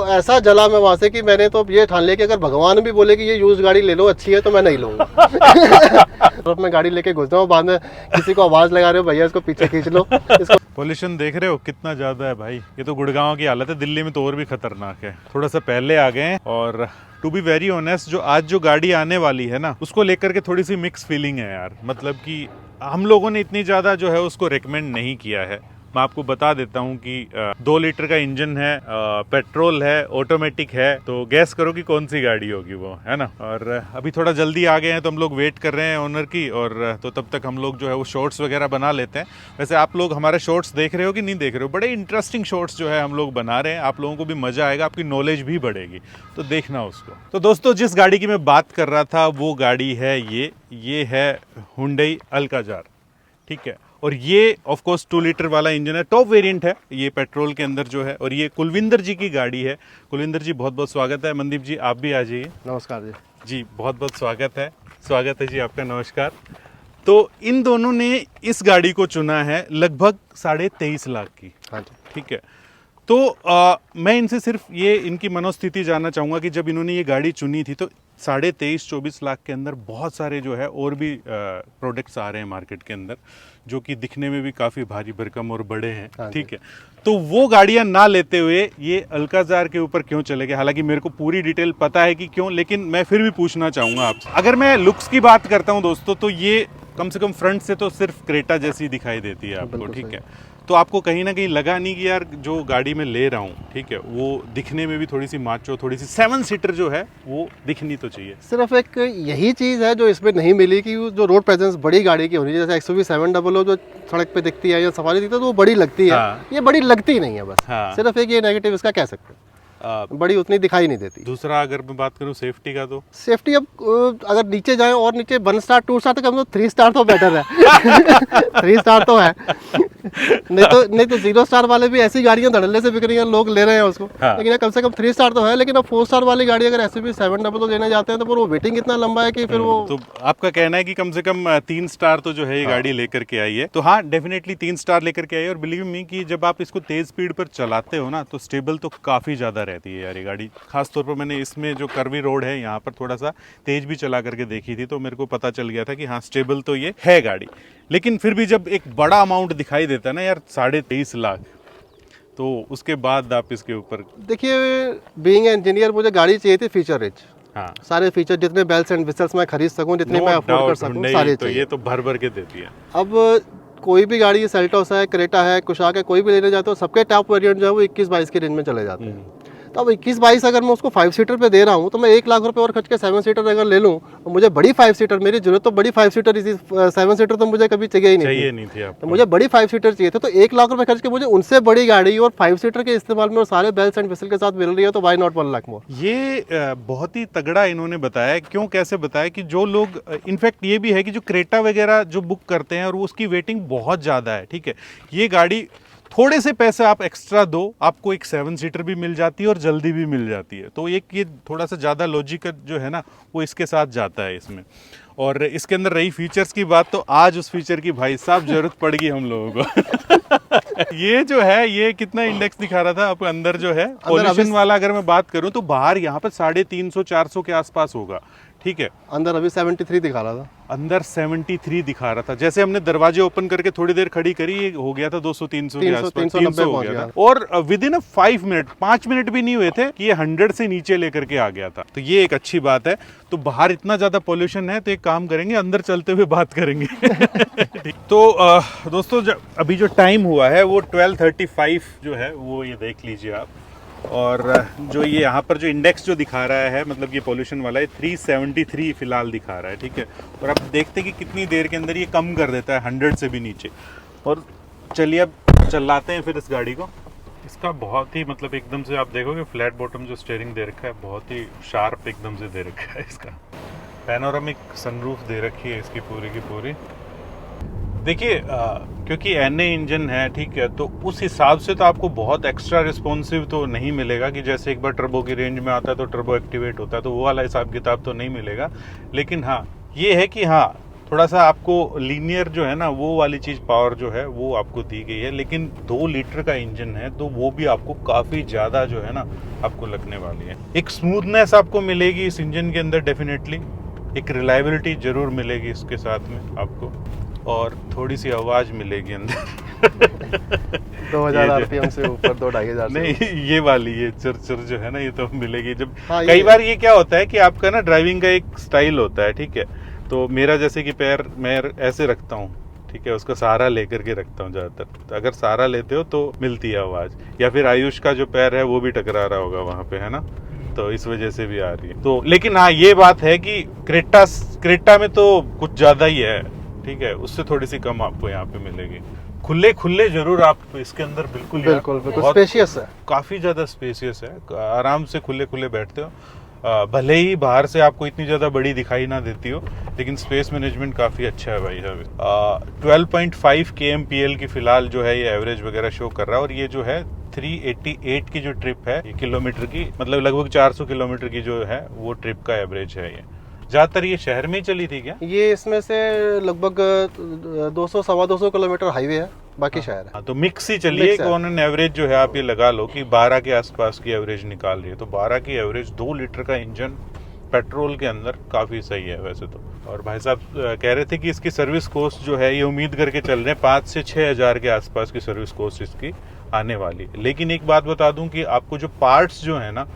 ऐसा जला मैं वहाँ से कि मैंने तो ये ठान लिया कि अगर भगवान भी बोले कि ये यूज गाड़ी ले लो अच्छी है तो मैं नहीं लूंगा। तो मैं गाड़ी लेके घुस जाऊँ, बाद में किसी को आवाज लगा रहे हो भैया इसको पीछे खींच लो इसको। पोल्यूशन देख रहे हो कितना ज्यादा है भाई, ये तो गुड़गांव की हालत है, दिल्ली में तो और भी खतरनाक है। थोड़ा सा पहले आ गए हैं और टू बी वेरी ऑनेस्ट जो आज जो गाड़ी आने वाली है ना उसको लेकर के थोड़ी सी मिक्स फीलिंग है यार। मतलब कि हम लोगों ने इतनी ज्यादा जो है उसको रेकमेंड नहीं किया है। मैं आपको बता देता हूँ कि 2 लीटर का इंजन है, पेट्रोल है, ऑटोमेटिक है, तो गैस करो कि कौन सी गाड़ी होगी वो, है ना। और अभी थोड़ा जल्दी आ गए हैं तो हम लोग वेट कर रहे हैं ओनर की, और तो तब तक हम लोग जो है वो शॉर्ट्स वगैरह बना लेते हैं। वैसे आप लोग हमारे शॉर्ट्स देख रहे हो कि नहीं देख रहे हो, बड़े इंटरेस्टिंग शॉर्ट्स जो है हम लोग बना रहे हैं, आप लोगों को भी मजा आएगा, आपकी नॉलेज भी बढ़ेगी, तो देखना उसको। तो दोस्तों जिस गाड़ी की मैं बात कर रहा था वो गाड़ी है ये है हुंडई अल्काजार, ठीक है। और ये ऑफ कोर्स 2 लीटर वाला इंजन है, टॉप वेरिएंट है ये पेट्रोल के अंदर जो है, और ये कुलविंदर जी की गाड़ी है। कुलविंदर जी बहुत बहुत स्वागत है। मनदीप जी आप भी आ जाइए। नमस्कार जी। जी बहुत बहुत स्वागत है जी आपका, नमस्कार। तो इन दोनों ने इस गाड़ी को चुना है लगभग 23.5 लाख की। हाँ जी। ठीक है, तो मैं इनसे सिर्फ ये इनकी मनोस्थिति जानना चाहूँगा कि जब इन्होंने ये गाड़ी चुनी थी तो 23.5-24 लाख के अंदर बहुत सारे जो है और भी प्रोडक्ट्स आ रहे हैं मार्केट के अंदर जो कि दिखने में भी काफ़ी भारी भरकम और बड़े हैं। हाँ ठीक है, तो वो गाड़ियां ना लेते हुए ये अल्काजार के ऊपर क्यों चले गए? हालांकि मेरे को पूरी डिटेल पता है कि क्यों, लेकिन मैं फिर भी पूछना चाहूँगा आपसे। अगर मैं लुक्स की बात करता हूँ दोस्तों तो ये कम से कम फ्रंट से तो सिर्फ क्रेटा जैसी दिखाई देती है आपको, ठीक है। तो आपको कहीं ना कहीं लगा नहीं कि यार जो गाड़ी में ले रहा हूँ, ठीक है, वो दिखने में भी थोड़ी सी माचो, थोड़ी सी 7 सीटर जो है वो दिखनी तो चाहिए। सिर्फ एक यही चीज़ है जो इसमें नहीं मिली कि जो रोड प्रेजेंस बड़ी गाड़ी की होनी चाहिए, जैसे XUV 700 जो सड़क पे दिखती है या सफारी दिखती है तो वो बड़ी लगती है। हाँ। ये बड़ी लगती नहीं है बस। हाँ। सिर्फ एक ये नेगेटिव इसका कह सकते हैं, बड़ी उतनी दिखाई नहीं देती। दूसरा अगर मैं बात करूँ सेफ्टी का, तो सेफ्टी अब अगर नीचे जाए और नीचे 1 स्टार 2 स्टार तक हम लोग 3 स्टार तो बेटर है। 3 स्टार तो है, नहीं तो 0 स्टार वाले भी ऐसी गाड़ियां धड़ल्ले से बिक रही हैं, लोग ले रहे हैं उसको। हाँ। लेकिन कम से कम 3 स्टार तो है। लेकिन अब 4 स्टार वाली गाड़ी अगर XUV 700 लेने जाते हैं तो फिर वो वेटिंग इतना लंबा है कि फिर वो। तो आपका कहना है कि कम से कम 3 स्टार तो जो है ये गाड़ी लेकर के आई है। तो हाँ डेफिनेटली 3 स्टार लेकर के आई है। और बिलीव मी कि जब आप इसको तेज स्पीड पर चलाते हो ना तो स्टेबल तो काफ़ी ज़्यादा रहती है यार ये गाड़ी। खासतौर पर मैंने इसमें जो कर्वी रोड है यहाँ पर थोड़ा सा तेज भी चला करके देखी थी तो मेरे को पता चल गया था कि हाँ स्टेबल तो ये है गाड़ी। लेकिन फिर भी जब एक बड़ा अमाउंट दिखाई देता है ना यार 23.5 लाख, तो उसके बाद आप इसके ऊपर देखिए, बीइंग इंजीनियर मुझे गाड़ी चाहिए थी फीचर रिच। हाँ सारे फीचर जितने बेल्स एंड विस्टल्स मैं खरीद सकूं, जितने मैं अफोर्ड कर सकूं, सारे तो चाहिए। ये तो भर भर के देती है। अब कोई भी गाड़ी, सेल्टोस है, क्रेटा है, कुशाक है, कोई भी लेने जाते हो सबके टॉप वेरिएंट जो है वो 21-22 के रेंज में चले जाते हैं। तो अब 21-22 अगर मैं उसको 5 सीटर पे दे रहा हूँ तो मैं 1 लाख रुपए और खर्च के 7 सीटर अगर ले लूँ और मुझे बड़ी 5 सीटर, मेरी जरूरत तो बड़ी 5 सीटर, इसी 7 सीटर तो मुझे कभी चाहिए ही नहीं थी आपको। तो मुझे बड़ी 5 सीटर चाहिए थे। तो 1 लाख रुपए खर्च के मुझे उनसे बड़ी गाड़ी और 5 सीटर के इस्तेमाल में और सारे बेल्स एंड विसल के साथ मिल रही है, तो वाई नॉट 1 लाख मोर। ये बहुत ही तगड़ा इन्होंने बताया। क्यों, कैसे बताया कि जो लोग, इनफैक्ट ये भी है कि जो क्रेटा वगैरह जो बुक करते हैं और उसकी वेटिंग बहुत ज़्यादा है, ठीक है, ये गाड़ी थोड़े से पैसे आप एक्स्ट्रा दो, आपको एक 7 सीटर भी मिल जाती है और जल्दी भी मिल जाती है। तो एक ये थोड़ा सा ज़्यादा लॉजिक जो है ना वो इसके साथ जाता है इसमें। और इसके अंदर रही फीचर्स की बात, तो आज उस फीचर की भाई साहब जरूरत पड़ेगी हम लोगों को। ये जो है ये कितना इंडेक्स दिखा रहा था, अब अंदर जो है पॉल्यूशन वाला अगर मैं बात करूं तो बाहर यहाँ पर 350-400 के आसपास होगा, ठीक है। अंदर अभी 73 दिखा रहा था, अंदर 73 दिखा रहा था। जैसे हमने दरवाजे ओपन करके थोड़ी देर खड़ी करी, ये हो गया था 200-300 के आसपास, 300 हो गया था। और विद इन 5 मिनट भी नहीं हुए थे कि ये 100 से नीचे लेकर के आ गया था। तो ये एक अच्छी बात है। तो बाहर इतना ज्यादा पोल्यूशन है तो एक काम करेंगे, अंदर चलते हुए बात करेंगे। तो दोस्तों अभी जो टाइम हुआ है वो 12:35 जो है वो ये देख लीजिए आप। और जो ये यहाँ पर जो इंडेक्स जो दिखा रहा है, मतलब ये पोल्यूशन वाला है 373 फिलहाल दिखा रहा है, ठीक है। और आप देखते हैं कि कितनी देर के अंदर ये कम कर देता है 100 से भी नीचे। और चलिए अब चलाते हैं फिर इस गाड़ी को। इसका बहुत ही मतलब एकदम से आप देखोगे फ्लैट बॉटम जो स्टीयरिंग दे रखा है, बहुत ही शार्प एकदम से दे रखा है। इसका पैनोरामिक सनरूफ दे रखी है इसकी पूरी की पूरी। देखिए क्योंकि NA इंजन है, ठीक है, तो उस हिसाब से तो आपको बहुत एक्स्ट्रा रिस्पॉन्सिव तो नहीं मिलेगा कि जैसे एक बार टर्बो की रेंज में आता है तो टर्बो एक्टिवेट होता है, तो वो वाला हिसाब किताब तो नहीं मिलेगा। लेकिन हाँ ये है कि हाँ थोड़ा सा आपको लीनियर जो है ना वो वाली चीज पावर जो है वो आपको दी गई है, लेकिन 2 लीटर का इंजन है तो वो भी आपको काफी ज्यादा जो है ना आपको लगने वाली है। एक स्मूथनेस आपको मिलेगी इस इंजन के अंदर डेफिनेटली, एक रिलायबिलिटी जरूर मिलेगी इसके साथ में आपको, और थोड़ी सी आवाज मिलेगी अंदर 2000 आरपीएम से ऊपर 2-2500 नहीं, ये वाली ये चर जो है ना ये तो मिलेगी जब कई बार ये क्या होता है कि आपका ना ड्राइविंग का एक स्टाइल होता है, ठीक है, तो मेरा जैसे कि पैर मैं ऐसे रखता हूँ, ठीक है, उसका सहारा लेकर के रखता हूँ ज्यादातर, तो अगर सहारा लेते हो तो मिलती है आवाज, या फिर आयुष का जो पैर है वो भी टकरा रहा होगा वहां पे, है ना, तो इस वजह से भी आ रही है। तो लेकिन हाँ ये बात है कि क्रेटा में तो कुछ ज्यादा ही है, ठीक है, उससे थोड़ी सी कम आपको यहाँ पे मिलेगी। खुले जरूर आप इसके अंदर बिल्कुल स्पेशियस है, काफी ज्यादा स्पेशियस है, आराम से खुले बैठते हो। भले ही बाहर से आपको इतनी ज्यादा बड़ी दिखाई ना देती हो, लेकिन स्पेस मैनेजमेंट काफी अच्छा है भाई साहब। 12.5 kmpl की फिलहाल जो है ये एवरेज वगैरह शो कर रहा है, और ये जो है 388 की जो ट्रिप है किलोमीटर की, मतलब लगभग 400 किलोमीटर की जो है वो ट्रिप का एवरेज है। ये ज्यादातर ये शहर में ही चली थी क्या? ये इसमें से लगभग 200-225 किलोमीटर हाईवे है, बाकी शहर है। तो मिक्स ही चलिए, ऑन एन एवरेज जो है आप ये लगा लो कि 12 के आसपास की एवरेज निकाल रही है, तो 12 की एवरेज 2 लीटर का इंजन पेट्रोल के अंदर काफी सही है वैसे तो। और भाई साहब कह रहे थे कि इसकी सर्विस कॉस्ट जो है ये उम्मीद करके चल रहे हैं 5 से 6 हजार के आसपास की सर्विस कॉस्ट इसकी आने वाली। लेकिन एक बात बता दूं कि आपको जो पार्ट्स जो है ना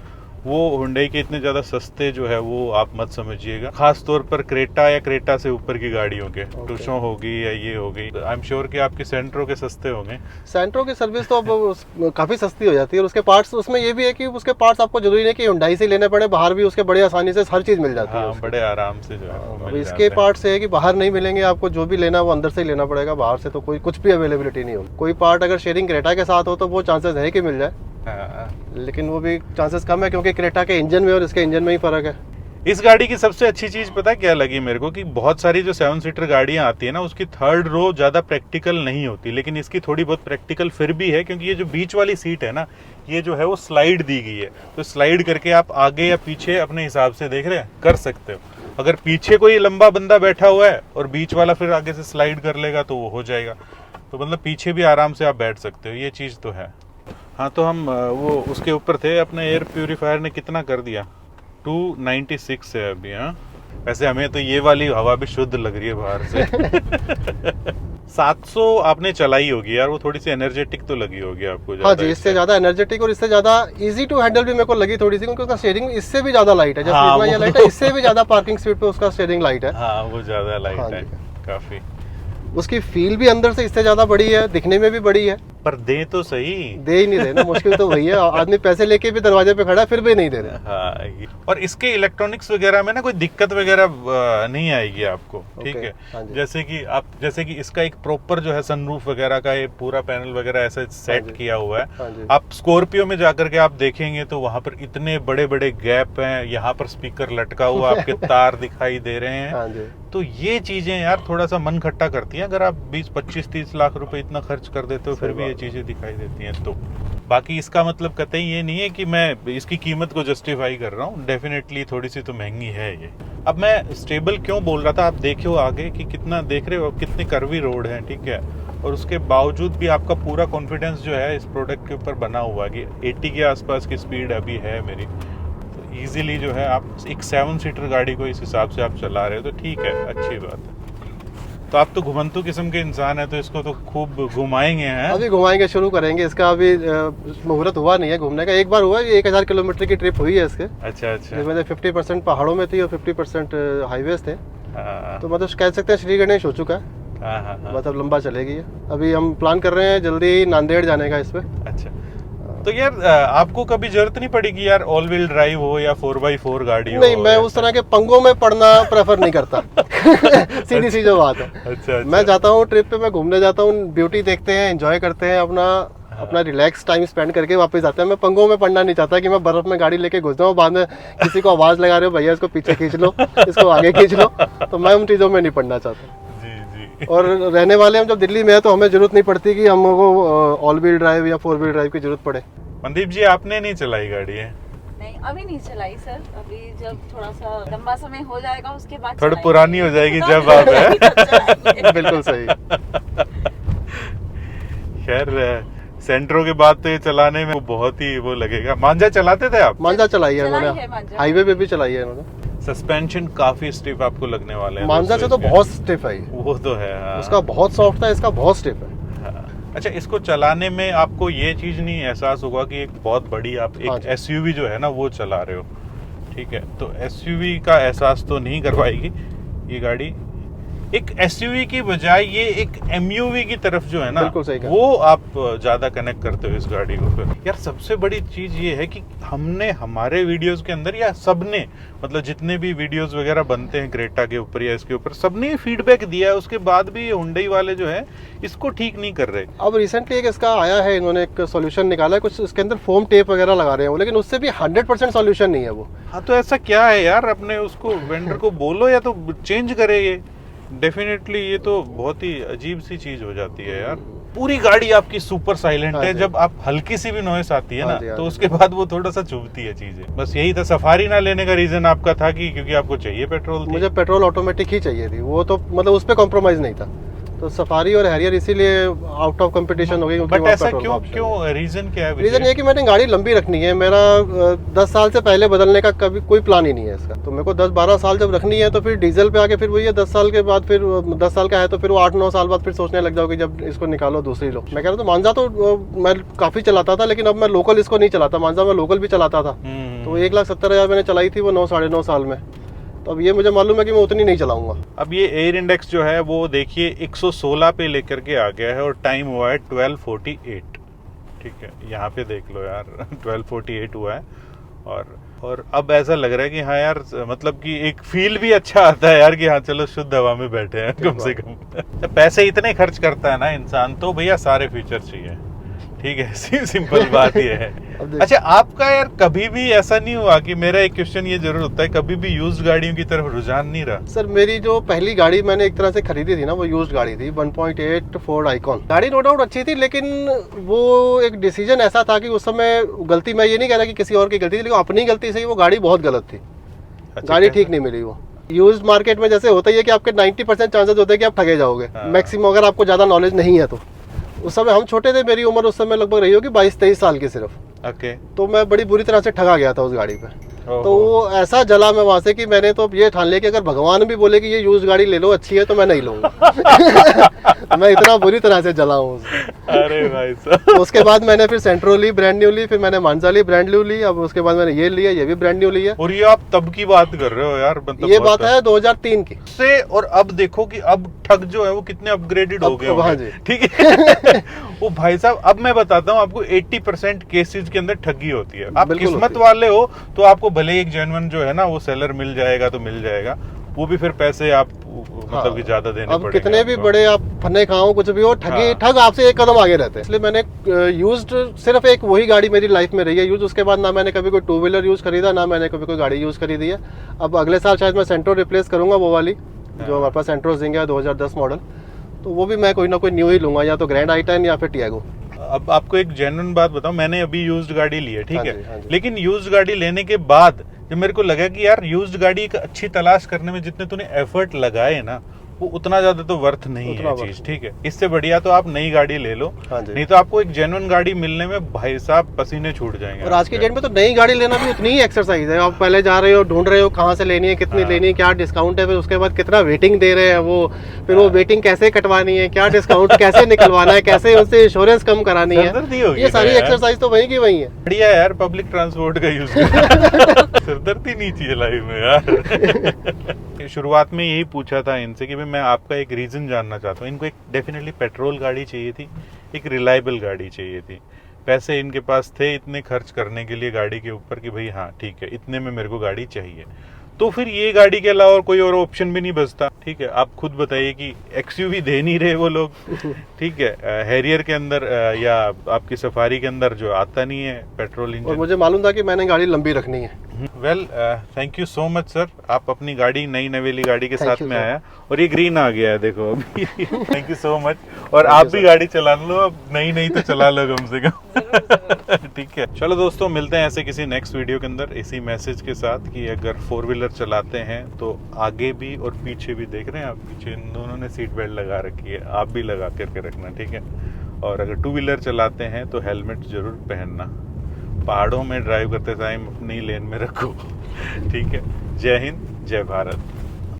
वो हुंडई के इतने ज्यादा सस्ते जो है वो आप मत समझिएगा, खास तौर पर क्रेटा या क्रेटा से ऊपर की गाड़ियों के, टुशो होगी या ये होगी, आई एम श्योर कि आपके सेंट्रो के सस्ते होंगे। सेंट्रो की सर्विस तो अब काफी सस्ती हो जाती है, और उसके पार्ट्स उसमें ये भी है कि उसके पार्ट्स आपको जरूरी नहीं कि हुंडई से लेने पड़े, बाहर भी उसके बड़े आसानी से हर चीज मिल जाती है, बड़े आराम से जो है। इसके पार्ट्स है कि बाहर नहीं मिलेंगे आपको, जो भी लेना वो अंदर से ही लेना पड़ेगा, बाहर से तो कोई कुछ भी अवेलेबिलिटी नहीं होगी। कोई पार्ट अगर शेयरिंग क्रेटा के साथ हो तो वो चांसेस है कि मिल जाए, लेकिन वो भी चांसेस कम है, क्योंकि क्रेटा के इंजन में और इसके इंजन में ही फर्क है। इस गाड़ी की सबसे अच्छी चीज पता क्या लगी मेरे को, कि बहुत सारी जो 7 सीटर गाड़ियां आती है ना उसकी थर्ड रो ज्यादा प्रैक्टिकल नहीं होती, लेकिन इसकी थोड़ी बहुत प्रैक्टिकल फिर भी है, क्योंकि ये जो बीच वाली सीट है ना ये जो है वो स्लाइड दी गई है, तो स्लाइड करके आप आगे या पीछे अपने हिसाब से देख रहे हैं कर सकते हो। अगर पीछे कोई लंबा बंदा बैठा हुआ है और बीच वाला फिर आगे से स्लाइड कर लेगा तो वो हो जाएगा, तो मतलब पीछे भी आराम से आप बैठ सकते हो, ये चीज तो है। हाँ तो हम वो उसके ऊपर थे, अपने एयर प्यूरिफायर ने कितना कर दिया, 296 है अभी। हाँ वैसे हमें तो ये वाली हवा भी शुद्ध लग रही है बाहर से 700 आपने चलाई होगी यार, वो थोड़ी सी एनर्जेटिक तो लगी होगी आपको? हाँ जी, इससे ज्यादा एनर्जेटिक और इससे ज्यादा इजी टू हैंडल भी मेरे को लगी थोड़ी सी, क्योंकि उसका स्टीयरिंग इससे भी ज्यादा लाइट है, जैसे ये लाइट है इससे भी ज्यादा पार्किंग सीट पे उसका स्टीयरिंग लाइट है। हाँ वो ज्यादा लाइट है काफी। उसकी फील भी अंदर से इससे ज्यादा बड़ी है, दिखने में भी बड़ी है, पर दे तो सही, दे ही नहीं रहे ना, मुश्किल तो वही है, आदमी पैसे लेके भी दरवाजे पे खड़ा है फिर भी नहीं दे रहे। हाँ, और इसके इलेक्ट्रॉनिक्स वगैरह में ना कोई दिक्कत वगैरह नहीं आएगी आपको, ठीक है। हाँ जैसे कि इसका एक प्रॉपर जो है सनरूफ वगैरह का ये पूरा पैनल वगैरह ऐसा सेट किया हुआ है। हाँ आप स्कॉर्पियो में जाकर के आप देखेंगे तो वहां पर इतने बड़े बड़े गैप हैं, यहाँ पर स्पीकर लटका हुआ आपके तार दिखाई दे रहे हैं। हाँ तो ये चीजें यार थोड़ा सा मन खट्टा करती हैं, अगर आप 20, 25, 30 लाख रुपए इतना खर्च कर देते हो फिर भी ये चीजें दिखाई देती हैं। तो बाकी इसका मतलब कतई ये नहीं है कि मैं इसकी कीमत को जस्टिफाई कर रहा हूँ, डेफिनेटली थोड़ी सी तो महंगी है ये। अब मैं स्टेबल क्यों बोल रहा था, आप देखियो आगे कि कितना देख रहे हो कितनी कर्वी रोड है, ठीक है, और उसके बावजूद भी आपका पूरा कॉन्फिडेंस जो है इस प्रोडक्ट के ऊपर बना हुआ है कि 80 के आसपास की स्पीड अभी है मेरी, तो इजीली जो है आप एक 7 सीटर गाड़ी को इस हिसाब से आप चला रहे हो तो ठीक है, अच्छी बात है। तो आप तो घुमंतु किस्म के इंसान है, तो इसको तो खूब घुमाएंगे हैं। अभी घुमाएंगे, शुरू करेंगे, इसका अभी मुहूर्त हुआ नहीं है घूमने का, एक बार हुआ, 1000 किलोमीटर की ट्रिप हुई है इसके। अच्छा जिसमें 50% पहाड़ों में थी और 50% हाईवेज थे, तो मतलब कह सकते हैं श्री गणेश हो चुका है, मतलब लंबा चलेगी। अभी हम प्लान कर रहे हैं जल्दी नांदेड़ जाने का इस पे। अच्छा, तो यार आपको कभी जरूरत नहीं पड़ेगी यार ऑल व्हील ड्राइव हो या 4x4 गाड़ी हो? नहीं, मैं उस तरह के पंगों में पड़ना प्रेफर नहीं करता सीधी सी जो बात है। अच्छा। मैं जाता हूँ ट्रिप पे, मैं घूमने जाता हूँ, ब्यूटी देखते हैं, एंजॉय करते हैं, अपना रिलैक्स टाइम स्पेंड करके वापस आते हैं। मैं पंगों में पड़ना नहीं चाहता कि मैं बर्फ में गाड़ी लेके घुस जाऊँ, बाद में किसी को आवाज लगा रहे हो भैया इसको पीछे खींच लो, इसको आगे खींच लो, तो मैं उन चीजों में नहीं पड़ना चाहता। और रहने वाले हम जब दिल्ली में है तो हमें जरूरत नहीं पड़ती कि हमको ऑल व्हील ड्राइव या 4 व्हील ड्राइव की जरूरत पड़े। मनदीप जी आपने नहीं चलाई गाड़ी है? नहीं अभी नहीं चलाई सर, अभी जब थोड़ा सा लंबा समय हो जाएगा उसके बाद थोड़ी चलाएंगे। पुरानी हो जाएगी जब आप पुरानी तब चलाएंगे। बिल्कुल सही। खैर सेंट्रो के बाद तो ये चलाने में बहुत ही वो लगेगा। मांझा चलाते थे आप? मांझा चलाई है चलाई है इन्होंने, मांझा। हाईवे पे भी चलाई है इन्होंने। सस्पेंशन काफी स्टिफ आपको लगने वाले हैं मांझा से तो इसके। बहुत स्टिफ है ये। वो तो है हाँ। उसका बहुत सॉफ्ट था, इसका बहुत स्टिफ है। अच्छा, इसको चलाने में आपको ये चीज नहीं एहसास होगा कि एक बहुत बड़ी आप हाँ एक जी। एसयूवी जो है ना वो चला रहे हो, ठीक है? तो एसयूवी का एहसास तो नहीं करवाएगी ये गाड़ी। एक एसयूवी की बजाय ये एक एमयूवी की तरफ जो है ना, बिल्कुल सही कहा। वो आप ज्यादा कनेक्ट करते हो इस गाड़ी को। फिर यार सबसे बड़ी चीज ये है कि हमने हमारे वीडियोस के अंदर या सबने, मतलब जितने भी वीडियोस वगैरह बनते हैं क्रेटा के ऊपर या इसके ऊपर, सबने फीडबैक दिया है। उसके बाद भी ये हुंडई वाले जो है इसको ठीक नहीं कर रहे। अब रिसेंटली एक इसका आया है, इन्होंने एक सॉल्यूशन निकाला है, कुछ इसके अंदर फोम टेप वगैरह लगा रहे हैं वो, लेकिन उससे भी 100% सॉल्यूशन नहीं है वो। हाँ तो ऐसा क्या है यार, अपने उसको वेंडर को बोलो या तो चेंज करे ये। डेफिनेटली ये तो बहुत ही अजीब सी चीज हो जाती है यार। पूरी गाड़ी आपकी सुपर साइलेंट हाँ है, जी। जब आप हल्की सी भी नॉइस आती है हाँ ना जी, हाँ तो जी। उसके बाद वो थोड़ा सा चुभती है चीजें। बस यही था। सफारी ना लेने का रीजन आपका था कि क्योंकि आपको चाहिए पेट्रोल थी? मुझे पेट्रोल ऑटोमेटिक ही चाहिए थी, वो तो मतलब उस पर कॉम्प्रोमाइज नहीं था। तो सफारी और हैरियर इसीलिए आउट ऑफ कंपटीशन हो गई, क्योंकि बट वहाँ ऐसा पेट्रोल क्यों का option क्यों रीजन क्या है? रीजन ये कि मैंने गाड़ी लंबी रखनी है। मेरा 10 साल से पहले बदलने का कभी कोई प्लान ही नहीं है इसका। तो मेरे को 10-12 साल जब रखनी है तो फिर डीजल पे आके फिर वही है 10 साल के बाद, फिर 10 साल का है तो फिर वो 8-9 साल बाद फिर सोचने लग जाओगे जब इसको निकालो दूसरी लो। मैं कह रहा था मांझा तो मैं काफ़ी चलाता था, लेकिन अब मैं लोकल इसको नहीं चलाता। मांझा मैं लोकल भी चलाता था, तो 1,70,000 मैंने चलाई थी वो 9-9.5 साल में। तो अब ये मुझे मालूम है कि मैं उतनी नहीं चलाऊंगा। अब ये एयर इंडेक्स जो है वो देखिए 116 पे लेकर के आ गया है और टाइम हुआ है 12:48। ठीक है, यहाँ पे देख लो यार 12:48 हुआ है। और अब ऐसा लग रहा है कि हाँ यार, मतलब कि एक फील भी अच्छा आता है यार कि हाँ चलो शुद्ध हवा में बैठे हैं कम से कम। पैसे इतने खर्च करता है ना इंसान तो भैया सारे फीचर चाहिए। ठीक है, सिंपल बात ये है। अच्छा, आपका यार कभी भी ऐसा नहीं हुआ कि, मेरा एक क्वेश्चन ये जरूर होता है, कभी भी यूज्ड गाड़ियों की तरफ रुझान नहीं रहा? सर मेरी जो पहली गाड़ी मैंने एक तरह से खरीदी थी ना, वो यूज्ड गाड़ी थी 1.8 फोर्ड आइकॉन। गाड़ी नो डाउट अच्छी थी, लेकिन वो एक डिसीजन ऐसा था कि उस समय गलती, मैं ये नहीं कह रहा कि किसी और की गलती थी, लेकिन अपनी गलती से ही वो गाड़ी बहुत गलत थी। अच्छा, गाड़ी ठीक नहीं मिली वो। यूज्ड मार्केट में जैसे होता ही है कि आपके 90% चांसेस होते हैं कि आप ठगे जाओगे, मैक्सिमम, अगर आपको ज़्यादा नॉलेज नहीं है तो। उस समय हम छोटे थे, मेरी उम्र उस समय लगभग रही होगी 22-23 साल की सिर्फ। ओके। तो मैं बड़ी बुरी तरह से ठगा गया था उस गाड़ी पे। तो वो ऐसा जला मैं वहां से कि मैंने तो ये ठान लिया कि अगर भगवान भी बोले कि ये यूज गाड़ी ले लो अच्छी है तो मैं नहीं लूंगा। मैं इतना बुरी तरह से जला हूँ। अरे भाई साहब। तो उसके बाद मैंने फिर सेंट्रो ली, ब्रांड न्यू ली, फिर मैंने मांझा ली, ब्रांड न्यू ली। अब उसके बाद मैंने ये लिया, ये भी ब्रांड न्यू लिया। और ये आप तब की बात कर रहे हो यार, मतलब ये बात है 2003 की से। और अब देखो कि अब ठग जो है वो कितने अपग्रेडेड हो गए हाँ होंगे। जी। ठीक है। वो भाई साहब, अब मैं बताता हूँ आपको, 80% केसेस के अंदर ठगी होती है। आप बिल्कुल किस्मत होती है। वाले हो तो आपको भले एक जेन्युइन जो है ना वो सेलर मिल जाएगा तो मिल जाएगा, वो भी फिर पैसे आप मतलब कि ज्यादा देने अब पड़ेंगे कितने भी आपको। बड़े आप फन्ने खाओ कुछ भी हो, ठगी हाँ। ठग आपसे एक कदम आगे रहते हैं। इसलिए मैंने यूज्ड सिर्फ एक वही गाड़ी मेरी लाइफ में रही है यूज। उसके बाद ना मैंने कभी कोई 2 व्हीलर यूज खरीदा, ना मैंने कभी कोई गाड़ी यूज खरीदी है। अब अगले साल शायद मैं सेंट्रो रिप्लेस करूंगा, वो वाली जो हमारे पास सेंट्रो जिंग है 2010 मॉडल। तो वो भी मैं कोई ना कोई न्यू ही लूंगा, या तो ग्रैंड आई-10 या फिर टियागो। अब आपको एक जेन्युइन बात बताऊं, मैंने अभी यूज्ड गाड़ी ली है, ठीक हाँ है, जी, हाँ जी। लेकिन यूज्ड गाड़ी लेने के बाद जब मेरे को लगा कि यार यूज्ड गाड़ी एक अच्छी तलाश करने में जितने तूने एफर्ट लगाए ना, वो उतना ज्यादा तो वर्थ नहीं उतना है वर्थ चीज। ठीक है, इससे बढ़िया तो आप नई गाड़ी ले लो। हाँ जी। नहीं तो आपको एक जेन्युइन गाड़ी मिलने में भाई साहब पसीने छूट जाएंगे। और आज के डेट में तो नई गाड़ी लेना भी उतनी ही एक्सरसाइज है। आप पहले जा रहे हो, ढूंढ रहे हो कहाँ से लेनी है, कितनी लेनी है, क्या डिस्काउंट है, फिर उसके बाद कितना वेटिंग दे रहे हैं वो, फिर वो वेटिंग कैसे कटवानी है, क्या डिस्काउंट कैसे निकलवाना है, कैसे उससे इंश्योरेंस कम करानी सिरदर्दी है, होगी ये सारी ना यार। एक्सरसाइज तो वही की वही है। बढ़िया है यार, पब्लिक ट्रांसपोर्ट का यूज सिरदर्दी नहीं चाहिए लाइफ में यार। शुरुआत में यही पूछा था इनसे कि भाई मैं आपका एक रीजन जानना चाहता हूँ। इनको एक डेफिनेटली पेट्रोल गाड़ी चाहिए थी, एक रिलायबल गाड़ी चाहिए थी। पैसे इनके पास थे इतने खर्च करने के लिए गाड़ी के ऊपर कि भाई हाँ ठीक है, इतने में मेरे को गाड़ी चाहिए। तो फिर ये गाड़ी के अलावा और कोई और ऑप्शन भी नहीं बचता। ठीक है, आप खुद बताइए कि एक्सयूवी दे नहीं रहे वो लोग। ठीक है, हैरियर के अंदर या आपकी सफारी के अंदर जो आता नहीं है पेट्रोल और इंजन। मुझे मालूम था कि मैंने गाड़ी लंबी रखनी है, well thank you so much sir, आप अपनी गाड़ी नई नवेली गाड़ी के Thank साथ you, में sir. आया और ये ग्रीन आ गया है देखो अभी। Thank you so much. और आप भी गाड़ी चला लो, अब नई तो चला लो कम से कम। ठीक है, चलो दोस्तों मिलते हैं ऐसे किसी नेक्स्ट वीडियो के अंदर इसी मैसेज के साथ कि अगर 4 व्हीलर चलाते हैं तो आगे भी और पीछे भी, देख रहे हैं आप पीछे इन दोनों ने सीट बेल्ट लगा रखी है, आप भी लगा करके रखना, ठीक है। और अगर 2 व्हीलर चलाते हैं तो हेलमेट जरूर पहनना। पहाड़ों में ड्राइव करते टाइम अपनी लेन में रखो। ठीक है, जय हिंद, जय भारत।